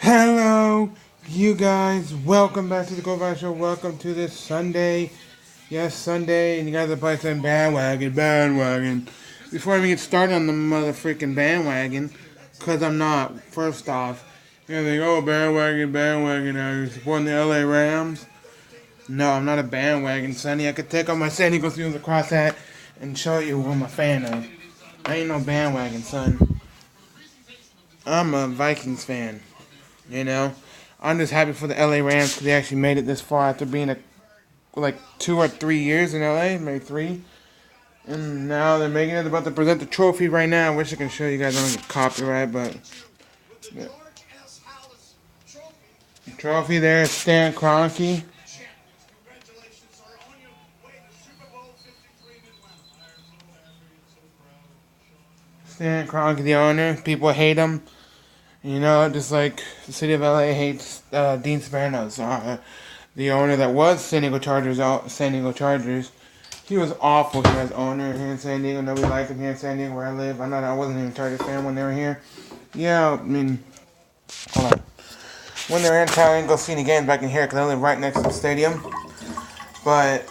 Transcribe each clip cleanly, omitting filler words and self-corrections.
Hello, you guys. Welcome back to the Goldberg Show. Welcome to this Sunday. Yes, Sunday. And you guys are probably saying bandwagon. Before I even get started on the motherfucking bandwagon, because I'm not, first off, you're gonna think, oh, bandwagon. Are you supporting the LA Rams? No, I'm not a bandwagon, Sonny. I could take off my San Diego Seals across that and show you who I'm a fan of. I ain't no bandwagon, son. I'm a Vikings fan. You know, I'm just happy for the LA Rams because they actually made it this far after being like 2 or 3 years in LA, maybe 3. And now they're making it, about to present the trophy right now. I wish I could show you guys on the copyright, but the trophy there is Stan Kroenke. Stan Kroenke, the owner. People hate him. You know, just like the city of LA hates Dean Spanos, the owner that was San Diego Chargers. He was awful here as owner here in San Diego. Nobody liked him here in San Diego where I live. I wasn't even a Chargers fan when they were here. Yeah, I mean, hold on. When they were in town, I didn't go see any games back in here because I live right next to the stadium. But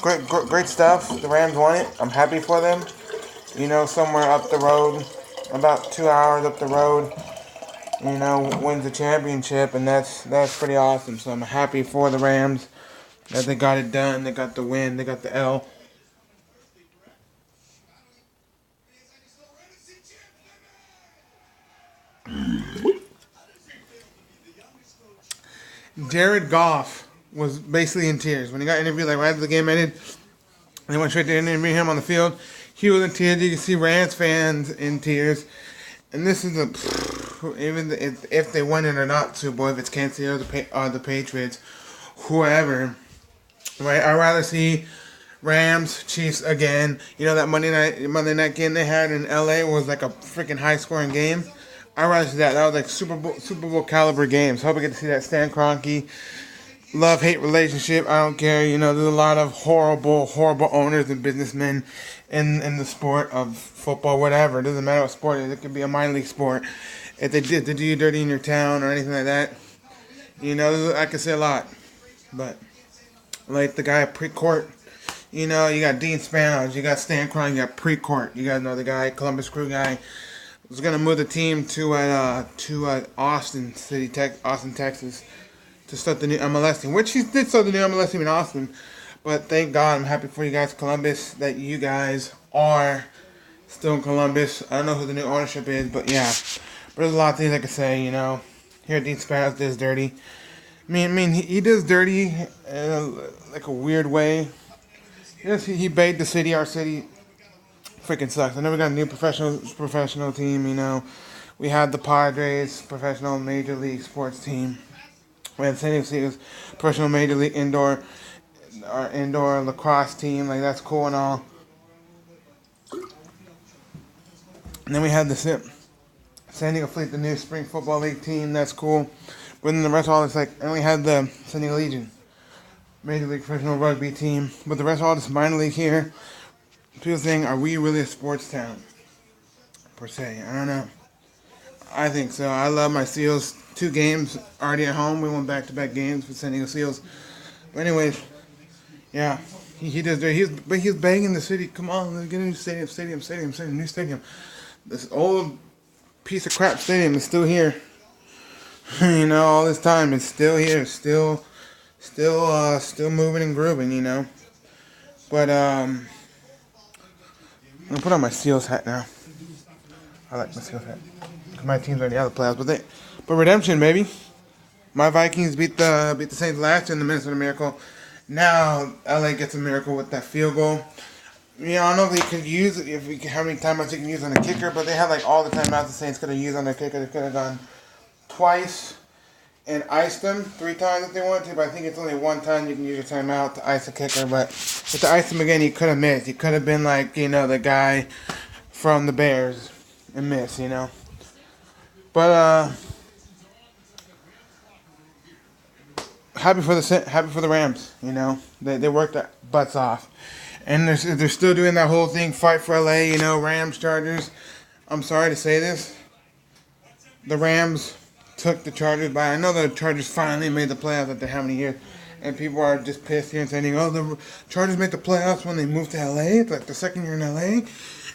great stuff. The Rams won it. I'm happy for them. You know, somewhere up the road, about 2 hours up the road, you know, wins the championship, and that's pretty awesome. So I'm happy for the Rams that they got it done. They got the win. They got the L. Jared Goff was basically in tears when he got interviewed. Like right after the game ended, they went straight to interview him on the field. He was in tears. You can see Rams fans in tears. And this is even if they win it or not, Super Bowl, if it's Kansas City or the Patriots, whoever, right? I'd rather see Rams, Chiefs again. You know that Monday night game they had in LA was like a freaking high scoring game. I'd rather see that. That was like Super Bowl caliber games. So I hope we get to see that Stan Kroenke love-hate relationship. I don't care. You know, there's a lot of horrible owners and businessmen in the sport of football, whatever. It doesn't matter what sport it is. It could be a minor league sport. If they do you dirty in your town or anything like that, you know, I could say a lot. But, like the guy at Precourt, you know, you got Dean Spanos, you got Stan Kroenke, you got Precourt. You guys know the guy, Columbus Crew guy, was going to move the team to Austin, Texas, to start the new MLS team, which he did start the new MLS team in Austin. But thank God, I'm happy for you guys, Columbus, that you guys are still in Columbus. I don't know who the new ownership is, but yeah. But there's a lot of things I could say, you know. Here, Dean Spanos does dirty. I mean, he does dirty in like a weird way. He begged the city. Our city freaking sucks. I never got a new professional team, you know. We had the Padres, professional major league sports team. We had San Diego Seals, professional major league indoor lacrosse team. Like, that's cool and all. And then we had the San Diego Fleet, the new spring football league team. That's cool. But then the rest of all this, like, and we had the San Diego Legion, major league professional rugby team. But the rest of all this minor league here, people saying, are we really a sports town? Per se. I don't know. I think so. I love my Seals. 2 games already at home. We won back-to-back games with San Diego Seals. But anyways, yeah, he does. He's begging the city. Come on, let's get a new new stadium. This old piece of crap stadium is still here. You know, all this time it's still here, still moving and grooving. You know, but I'm gonna put on my Seals hat now. I like my Seals hat. My team's already out of the playoffs, but redemption, baby. My Vikings beat the Saints last year in the Minnesota Miracle. Now LA gets a miracle with that field goal. You know, I don't know if they could use it, how many timeouts they can use on the kicker, but they had like all the timeouts the Saints could have used on their kicker. They could have gone twice and iced them 3 times if they wanted to, but I think it's only 1 time you can use your timeout to ice a kicker. But if to ice him again, he could have missed. He could have been like, you know, the guy from the Bears and miss, you know. But happy for the Rams. You know, they worked their butts off, and they're still doing that whole thing, fight for LA. You know, Rams, Chargers. I'm sorry to say this, the Rams took the Chargers by. I know the Chargers finally made the playoffs after how many years, and people are just pissed here and saying, "Oh, the Chargers made the playoffs when they moved to LA. It's like the second year in LA,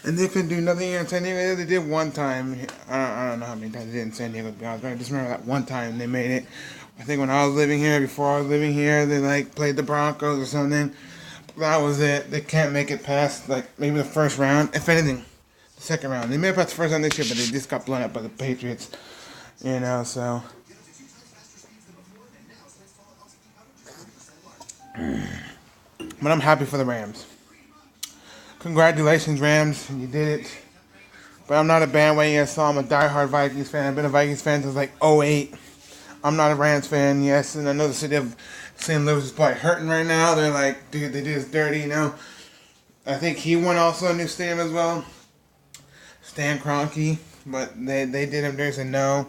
and they couldn't do nothing here in San Diego. They did one time. I don't know how many times they did in San Diego, to be honest. I just remember that one time they made it. I think when I was living here, before I was living here, they like played the Broncos or something. That was it. They can't make it past like maybe the first round. If anything, the second round. They made it past the first round this year, but they just got blown up by the Patriots. You know, so." But I'm happy for the Rams. Congratulations, Rams. You did it. But I'm not a bandwagon, so I'm a diehard Vikings fan. I've been a Vikings fan since like '08. I'm not a Rams fan, yes. And I know the city of St. Louis is probably hurting right now. They're like, dude, they did us dirty, you know. I think he won also a new stadium as well. Stan Kroenke. But they did him dirty, said no.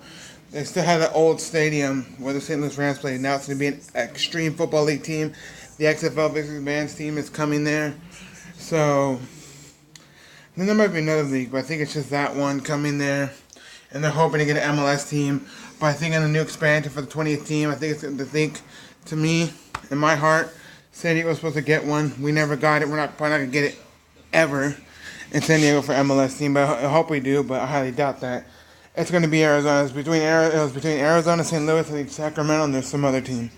They still have the old stadium where the St. Louis Rams played. Now it's going to be an Extreme Football League team. The XFL Basic Bands team is coming there. So, then there might be another league, but I think it's just that one coming there. And they're hoping to get an MLS team. But I think in the new expansion for the 20th team, I think to me, in my heart, San Diego was supposed to get one. We never got it. We're probably not going to get it ever in San Diego for MLS team. But I hope we do, but I highly doubt that. It's going to be Arizona. It was between Arizona, St. Louis, I think Sacramento, and there's some other team.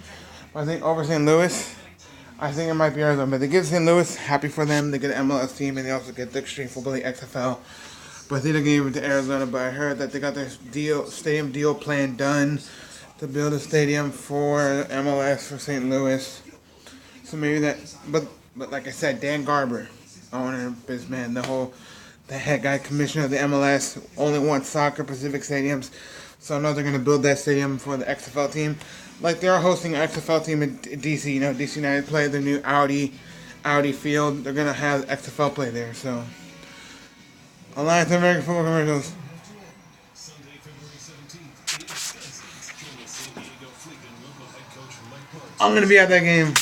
But I think over St. Louis, I think it might be Arizona. But they get St. Louis, happy for them. They get an MLS team, and they also get the Extreme Football League XFL. But I think they gave it to Arizona. But I heard that they got their stadium deal plan done to build a stadium for MLS for St. Louis. So maybe that. But like I said, Dan Garber, owner, businessman, the head guy, commissioner of the MLS, only wants soccer Pacific stadiums. So I know they're going to build that stadium for the XFL team. Like they are hosting an XFL team in DC. You know, DC United play the new Audi field. They're going to have XFL play there. So, Alliance of American Football Commercials. I'm going to be at that game.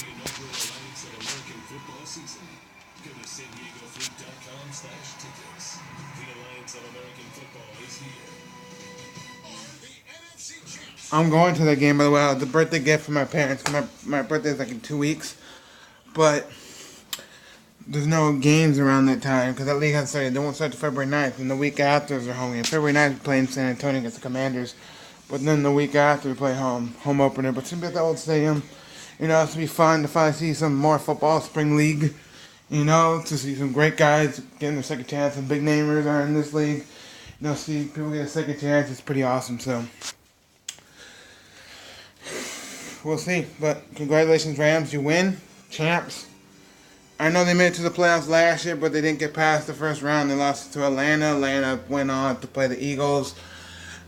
I'm going to that game, by the way. It's a birthday gift for my parents. My birthday is like in 2 weeks. But there's no games around that time because that league hasn't started. They won't start until February 9th. And the week after is our home game. February 9th, we play in San Antonio against the Commanders. But then the week after, we play home opener. But it's going to be at the old stadium. You know, it's going to be fun to finally see some more football, spring league. You know, to see some great guys getting their second chance. Some big namers are in this league. You know, see people get a second chance. It's pretty awesome, so we'll see. But congratulations, Rams. You win. Champs. I know they made it to the playoffs last year, but they didn't get past the first round. They lost to Atlanta. Atlanta went on to play the Eagles.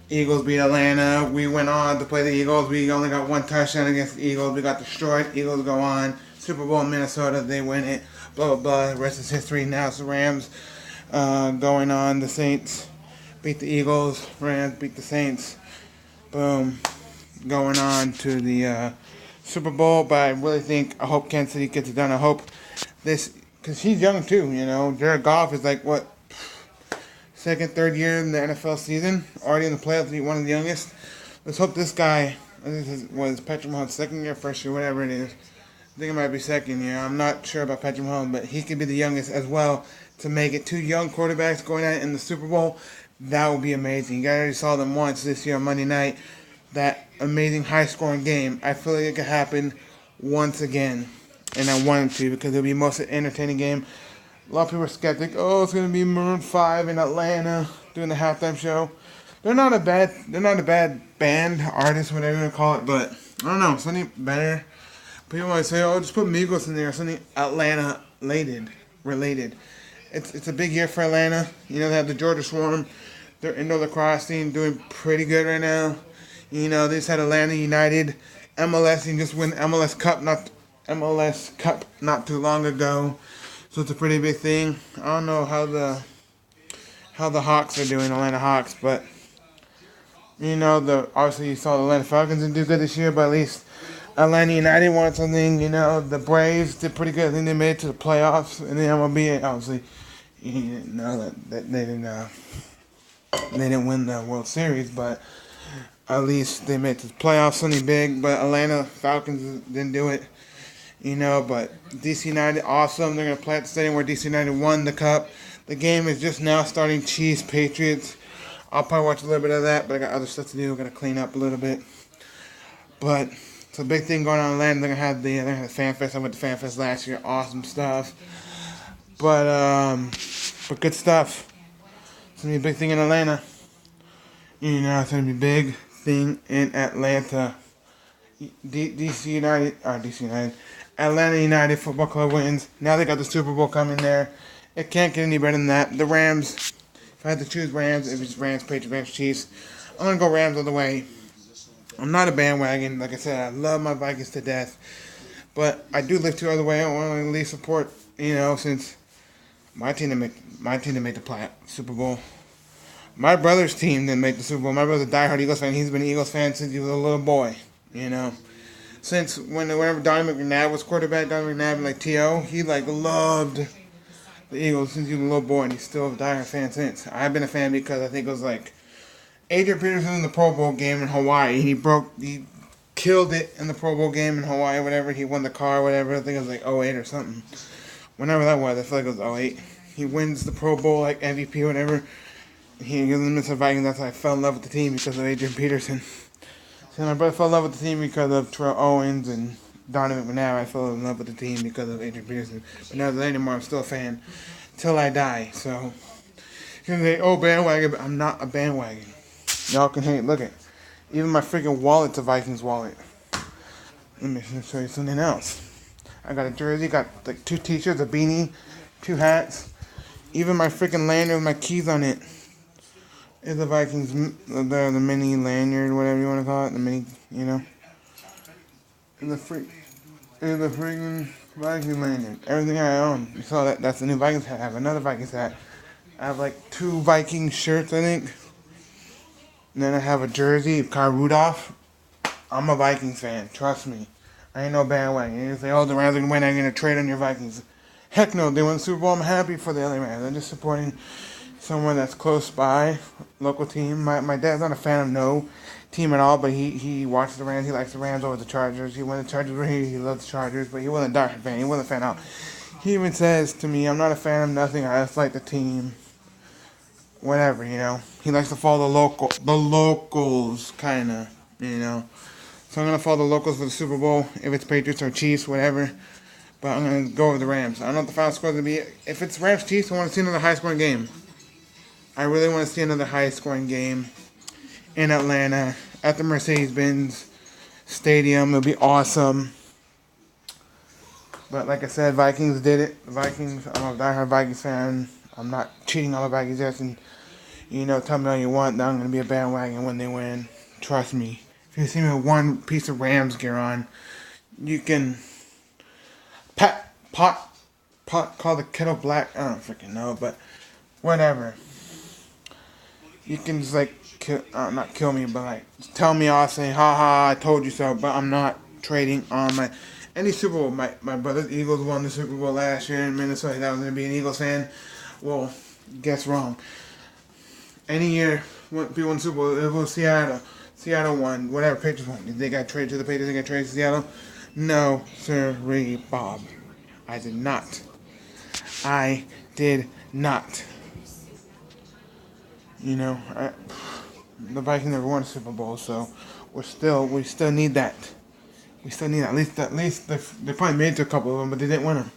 Eagles beat Atlanta. We went on to play the Eagles. We only got one touchdown against the Eagles. We got destroyed. Eagles go on. Super Bowl in Minnesota. They win it. Blah, blah, blah. The rest is history. Now it's the Rams going on. The Saints beat the Eagles. Rams beat the Saints. Boom. Going on to the Super Bowl, but I really I hope Kansas City gets it done. I hope this, because he's young too, you know. Jared Goff is like, what, second, third year in the NFL season, already in the playoffs, he's one of the youngest. Let's hope this guy, was Patrick Mahomes' second year, first year, whatever it is. I think it might be second year. I'm not sure about Patrick Mahomes, but he could be the youngest as well to make it. Two young quarterbacks going at it in the Super Bowl, that would be amazing. You guys already saw them once this year on Monday night. That amazing high-scoring game. I feel like it could happen once again. And I want it to because it'll be the most entertaining game. A lot of people are skeptic. Oh, it's going to be Maroon 5 in Atlanta doing the halftime show. They're not a bad band, artist, whatever you want to call it. But, I don't know, something better. People might say, oh, just put Migos in there. Something Atlanta-related. It's a big year for Atlanta. You know, they have the Georgia Swarm. Their indoor lacrosse team doing pretty good right now. You know, they just had Atlanta United, MLS, and just win MLS Cup not too long ago. So it's a pretty big thing. I don't know how the Hawks are doing, Atlanta Hawks, but you know, obviously you saw the Atlanta Falcons didn't do good this year, but at least Atlanta United won something. You know, the Braves did pretty good. I think they made it to the playoffs in the MLB. Obviously, you know that they didn't win the World Series, but At least they made the playoffs something big, but Atlanta Falcons didn't do it. But DC United, awesome. They're going to play at the stadium where DC United won the cup. The game is just now starting. Chiefs, Patriots. I'll probably watch a little bit of that, but I got other stuff to do. I'm going to clean up a little bit. But it's a big thing going on in Atlanta. They're going to have the Fan Fest. I went to Fan Fest last year. Awesome stuff. But good stuff. It's going to be a big thing in Atlanta. It's going to be a big thing in Atlanta. DC United. Atlanta United Football Club wins. Now they got the Super Bowl coming there. It can't get any better than that. The Rams, if I had to choose Rams, if it's Rams, Patriots, Rams, Chiefs, I'm going to go Rams all the way. I'm not a bandwagon. Like I said, I love my Vikings to death. But I do live two other way. I want to at least support, since my team didn't make the Super Bowl. My brother's team didn't make the Super Bowl. My brother's a diehard Eagles fan. He's been an Eagles fan since he was a little boy, Since whenever Donnie McNabb was quarterback, Donnie McNabb, T.O., he, loved the Eagles since he was a little boy, and he's still a diehard fan since. I've been a fan because I think it was, Adrian Peterson in the Pro Bowl game in Hawaii. He killed it in the Pro Bowl game in Hawaii, whatever. He won the car, whatever. I think it was, 08 or something. Whenever that was, I feel like it was 08. He wins the Pro Bowl, MVP or whatever. He gives them to Vikings. That's how I fell in love with the team, because of Adrian Peterson. So my brother fell in love with the team because of Terrell Owens and Donovan McNabb. I fell in love with the team because of Adrian Peterson. But not anymore. I'm still a fan till I die. So you can say, "Oh, bandwagon," but I'm not a bandwagon. Y'all can hate. Look at even my freaking wallet's a Vikings wallet. Let me show you something else. I got a jersey, got 2 t-shirts, a beanie, 2 hats. Even my freaking lanyard with my keys on it is a Vikings, the mini lanyard, whatever you want to call it, the mini, Is the freaking Vikings lanyard. Everything I own. You saw that? That's the new Vikings hat. I have another Vikings hat. I have 2 Vikings shirts, I think. And then I have a jersey of Kyle Rudolph. I'm a Vikings fan. Trust me. I ain't no bandwagon. You say, "Oh, the Rams are going to win. I'm going to trade on your Vikings." Heck no. They won the Super Bowl. I'm happy for the LA Rams. I'm just supporting someone that's close by, local team. My dad's not a fan of no team at all, but he watches the Rams. He likes the Rams over the Chargers. When the Chargers were here, he loved the Chargers, but he wasn't a diehard fan. He wasn't a fan at all. He even says to me, "I'm not a fan of nothing. I just like the team." Whatever, He likes to follow the locals, kind of, So I'm going to follow the locals for the Super Bowl, if it's Patriots or Chiefs, whatever. But I'm going to go with the Rams. I don't know what the final score is going to be. If it's Rams-Chiefs, I want to see another high-scoring game. I really want to see another high-scoring game in Atlanta at the Mercedes-Benz Stadium. It'll be awesome. But like I said, Vikings did it. Vikings, I'm a diehard Vikings fan. I'm not cheating on my Vikings just and, tell me all you want that I'm going to be a bandwagon when they win. Trust me. If you see me with one piece of Rams gear on, you can call the kettle black. I don't freaking know, but whatever. You can just not kill me, but tell me all, say, "Ha ha, I told you so." But I'm not trading on any Super Bowl. My brother's Eagles won the Super Bowl last year in Minnesota. That was going to be an Eagles fan. Well, guess wrong. Any year when people win Super Bowl, it was Seattle. Seattle won. Whatever, Patriots won. Did they got traded to the Patriots? They got traded to Seattle? No, sirree, Bob. I did not. The Vikings never won a Super Bowl, so we still need that. We still need that. At least they probably made it to a couple of them, but they didn't win them.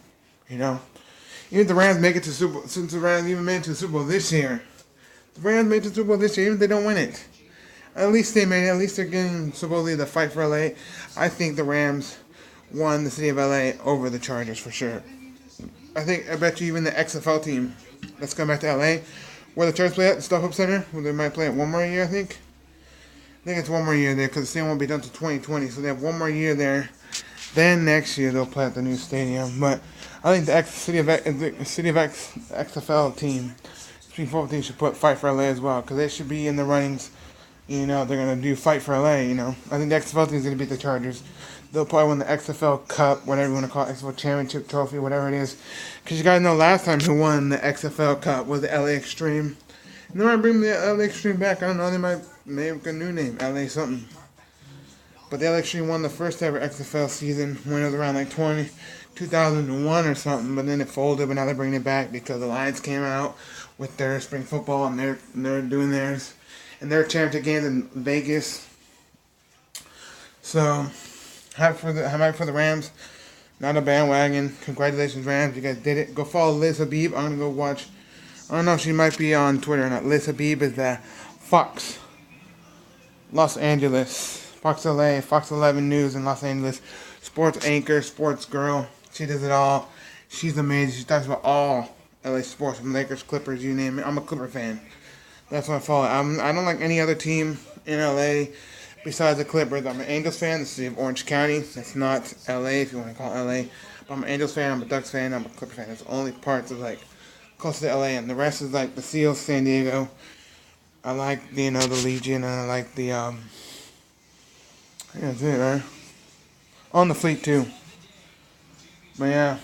Even the Rams make it to Super Bowl, since the Rams even made it to the Super Bowl this year. The Rams made it to the Super Bowl this year, even if they don't win it. At least they made it. At least they're getting supposedly the fight for LA. I think the Rams won the city of LA over the Chargers for sure. I bet you even the XFL team that's coming back to LA, where the Chargers play at the StubHub Center, where they might play it one more year, I think. I think it's one more year there because the stadium won't be done until 2020, so they have one more year there. Then next year they'll play at the new stadium. But I think the City of XFL team, between 14 should put Fight for LA as well, because they should be in the runnings. They're going to do Fight for LA, I think the XFL team is going to beat the Chargers. They'll probably win the XFL Cup, whatever you want to call it, XFL Championship Trophy, whatever it is. Because you guys know last time who won the XFL Cup was the LA Extreme. And they might bring the LA Extreme back. I don't know. They might make a new name, LA something. But the LA Extreme won the first ever XFL season when it was around like 2001 or something. But then it folded. But now they're bringing it back because the Lions came out with their spring football and they're doing theirs. And they're championship games in Vegas. So, happy for the Rams. Not a bandwagon. Congratulations, Rams. You guys did it. Go follow Liz Habib. I'm going to go watch. I don't know if she might be on Twitter or not. Liz Habib is the Fox Los Angeles, Fox LA, Fox 11 News in Los Angeles. Sports anchor, sports girl. She does it all. She's amazing. She talks about all LA sports, from Lakers, Clippers, you name it. I'm a Clipper fan. That's what I follow. I don't like any other team in LA besides the Clippers. I'm an Angels fan. The city of Orange County. That's not LA, if you want to call it LA. But I'm an Angels fan. I'm a Ducks fan. I'm a Clippers fan. That's the only parts of like close to LA, and the rest is like the Seals, San Diego. I like the Legion, and I like the yeah, that's it, right? On the Fleet too. But yeah,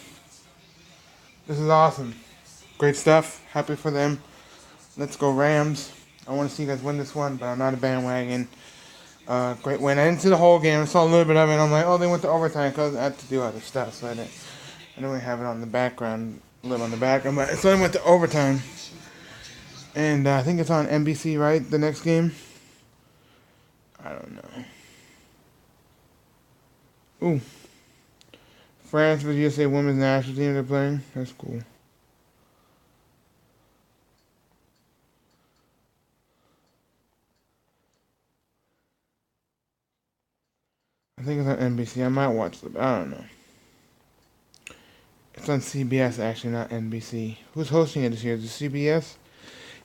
this is awesome. Great stuff. Happy for them. Let's go Rams. I want to see you guys win this one, but I'm not a bandwagon. Great win. I didn't see the whole game. I saw a little bit of it. I'm like, oh, they went to overtime because I had to do other stuff, so I didn't really have it on the background, a little on the background. But so I went to overtime, and I think it's on NBC, right? The next game. I don't know. Ooh, France vs. USA Women's National Team they're playing. That's cool. I think it's on NBC. I might watch it. I don't know. It's on CBS, actually, not NBC. Who's hosting it this year? Is it CBS?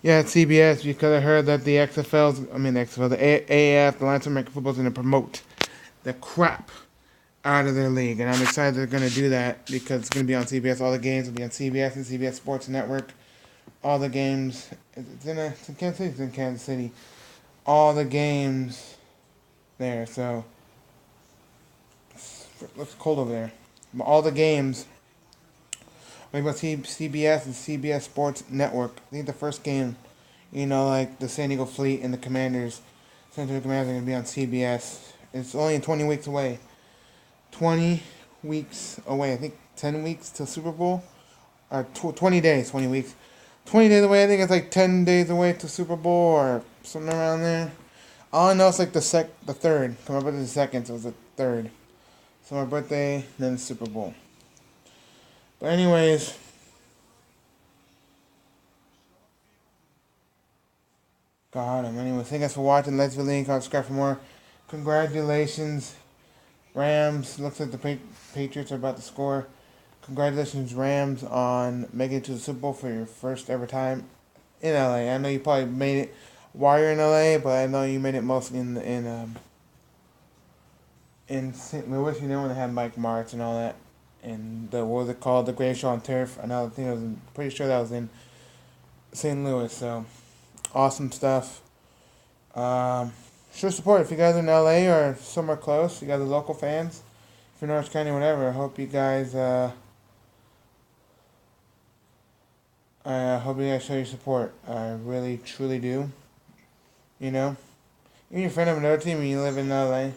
Yeah, it's CBS because I heard that the AAF, the Alliance of American Football, is going to promote the crap out of their league. And I'm excited they're going to do that because it's going to be on CBS. All the games will be on CBS and CBS Sports Network. All the games. It's in Kansas City. It's in Kansas City. All the games there. So, it looks cold over there. But all the games. What about CBS and CBS Sports Network? I think the first game, like the San Diego Fleet and the Commanders, San Diego Commanders are going to be on CBS. It's only 20 weeks away. 20 weeks away. I think 10 weeks till Super Bowl. Or 20 days, 20 weeks. 20 days away. I think it's like 10 days away to Super Bowl or something around there. All I know is like the third. My birthday's the second, so it was the third. So my birthday, then the Super Bowl. But anyways, thank you guys for watching. Let's be lean. Subscribe for more. Congratulations, Rams. Looks like the Patriots are about to score. Congratulations, Rams, on making it to the Super Bowl for your first ever time in LA. I know you probably made it while you're in LA, but I know you made it mostly in St. Louis. When they had Mike Martz and all that. And what was it called? The Greatest Show on Turf. Another thing, pretty sure that was in St. Louis. So, awesome stuff. Show support if you guys are in LA or somewhere close. You guys are local fans. If you're in Orange County, whatever. I hope you guys. I hope you guys show your support. I really, truly do. Even if you're a fan of another team and you live in LA.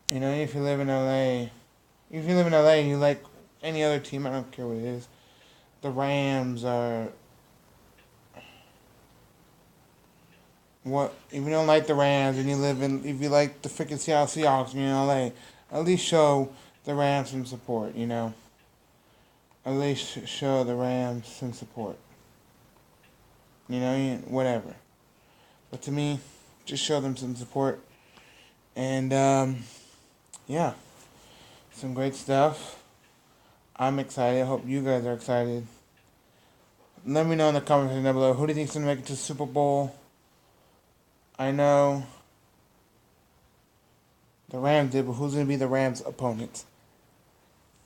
If you live in LA, and you like any other team, I don't care what it is. The Rams are. What if you don't like the Rams and if you like the freaking Seattle Seahawks and you're in LA, at least show the Rams some support. At least show the Rams some support. Whatever. But to me, just show them some support. And yeah, some great stuff. I'm excited. I hope you guys are excited. Let me know in the comments down below. Who do you think's going to make it to the Super Bowl? I know the Rams did, but who's going to be the Rams' opponents?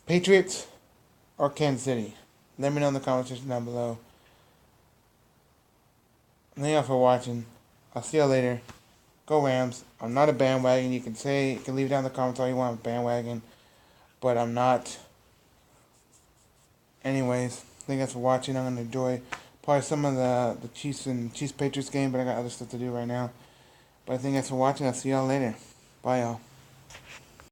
Patriots or Kansas City? Let me know in the comment section down below. Thank you all for watching. I'll see you later. Go Rams. I'm not a bandwagon. You can leave it down in the comments all you want, bandwagon. But I'm not. Anyways, Thank you guys for watching. I'm gonna enjoy probably some of the Chiefs and Chiefs Patriots game, but I got other stuff to do right now. But thank you guys for watching. I'll see y'all later. Bye, y'all.